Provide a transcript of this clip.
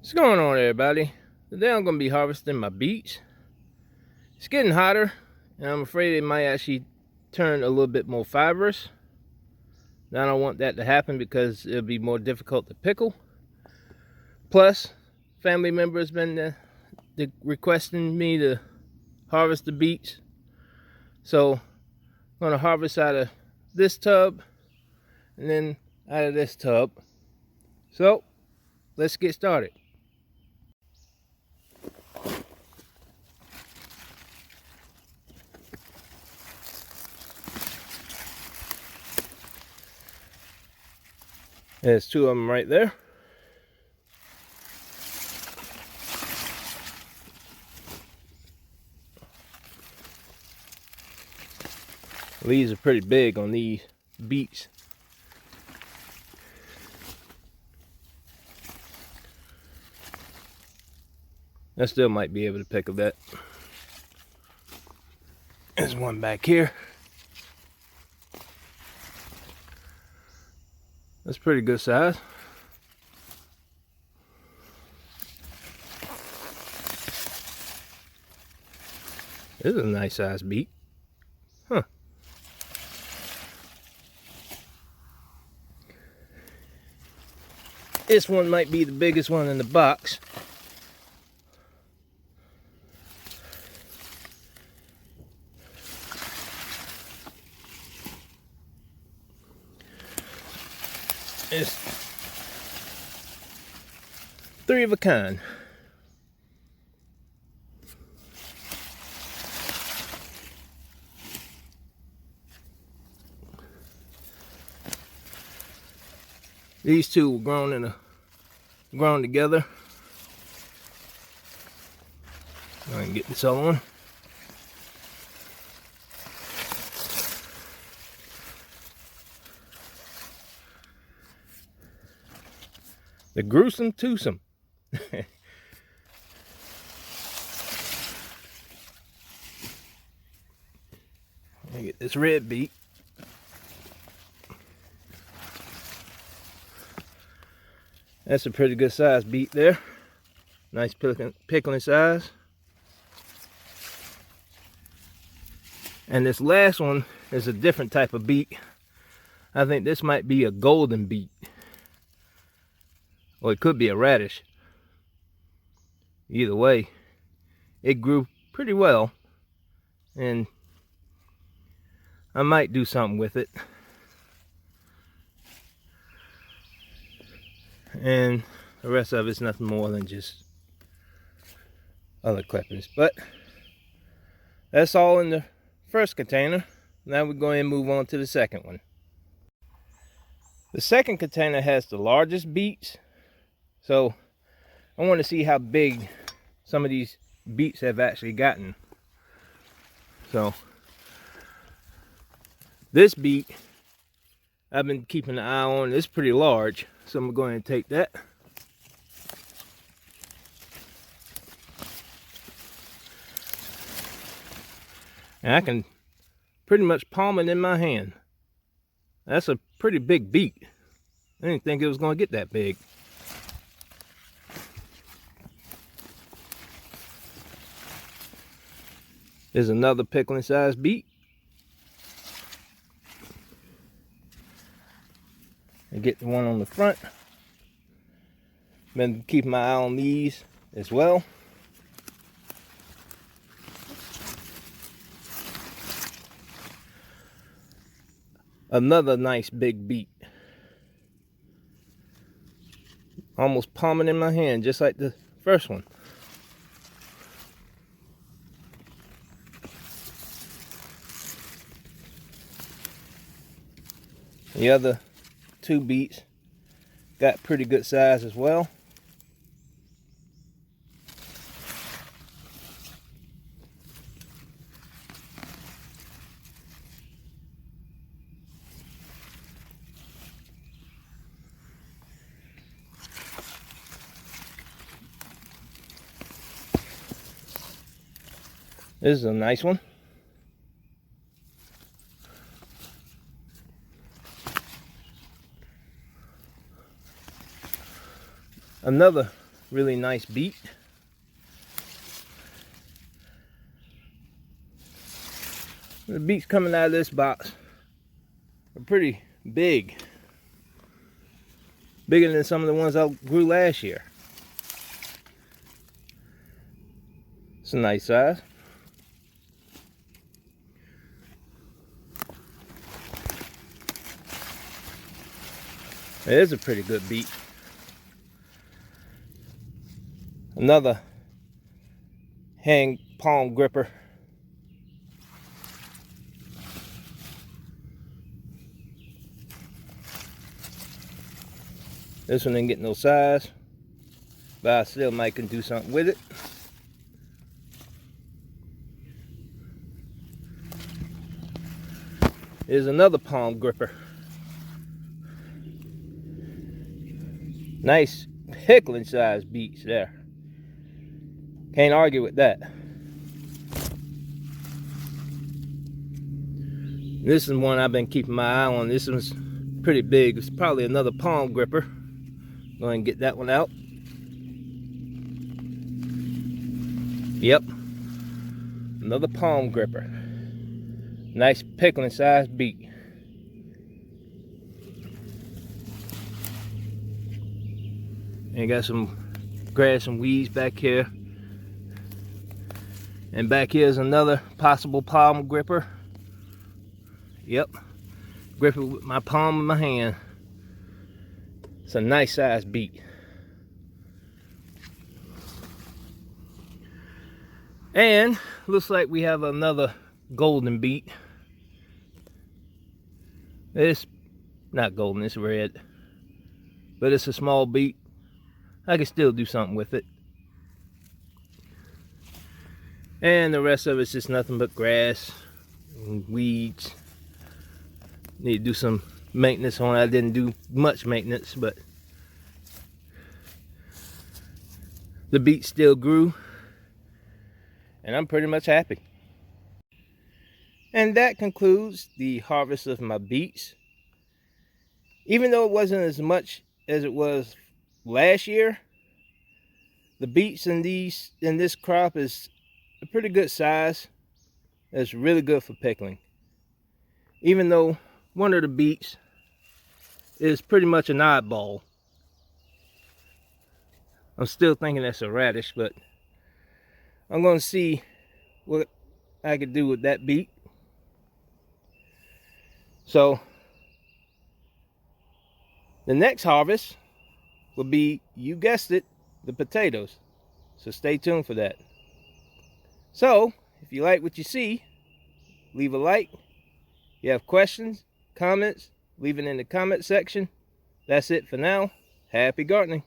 What's going on, everybody? Today I'm going to be harvesting my beets. It's getting hotter, and I'm afraid it might actually turn a little bit more fibrous. Now I don't want that to happen because it'll be more difficult to pickle. Plus, family members been requesting me to harvest the beets. So I'm going to harvest out of this tub and then out of this tub. So let's get started. There's two of them right there. Leaves are pretty big on these beets. I still might be able to pickle that. There's one back here. That's pretty good size. This is a nice size beet. Huh. This one might be the biggest one in the box. It's three of a kind. These two were grown together. I can get this other one. The gruesome twosome. Let me get this red beet. That's a pretty good size beet there. Nice pickling size. And this last one is a different type of beet. I think this might be a golden beet. Or it could be a radish. Either way, it grew pretty well. And I might do something with it. And the rest of it's nothing more than just other clippings. But that's all in the first container. Now we're going to move on to the second one. The second container has the largest beets. So I want to see how big some of these beets have actually gotten. So this beet I've been keeping an eye on. It's pretty large, so I'm going to take that. And I can pretty much palm it in my hand. That's a pretty big beet. I didn't think it was going to get that big. There's another pickling size beet. And get the one on the front. Been keeping my eye on these as well. Another nice big beet. Almost palming in my hand, just like the first one. The other two beets got pretty good size as well. This is a nice one. Another really nice beet. The beets coming out of this box are pretty big. Bigger than some of the ones I grew last year. It's a nice size. It is a pretty good beet. Another hand palm gripper. This one didn't get no size, but I still might can do something with it. Here's another palm gripper. Nice pickling size beets there. Can't argue with that. This is one I've been keeping my eye on. This one's pretty big. It's probably another palm gripper. Go ahead and get that one out. Yep. Another palm gripper. Nice pickling size beet. And got some grass and weeds back here. And back here is another possible palm gripper. Yep. Grip it with my palm of my hand. It's a nice size beet. And looks like we have another golden beet. It's not golden, it's red. But it's a small beet. I can still do something with it. And the rest of it's just nothing but grass and weeds. Need to do some maintenance on it. I didn't do much maintenance, but the beet still grew. And I'm pretty much happy. And that concludes the harvest of my beets. Even though it wasn't as much as it was last year, the beets in this crop is a pretty good size. It's really good for pickling. Even though one of the beets is pretty much an oddball. I'm still thinking that's a radish, but I'm going to see what I could do with that beet. So the next harvest will be, you guessed it, the potatoes. So stay tuned for that. So if you like what you see, leave a like. If you have questions, comments, leave it in the comment section. That's it for now. Happy gardening.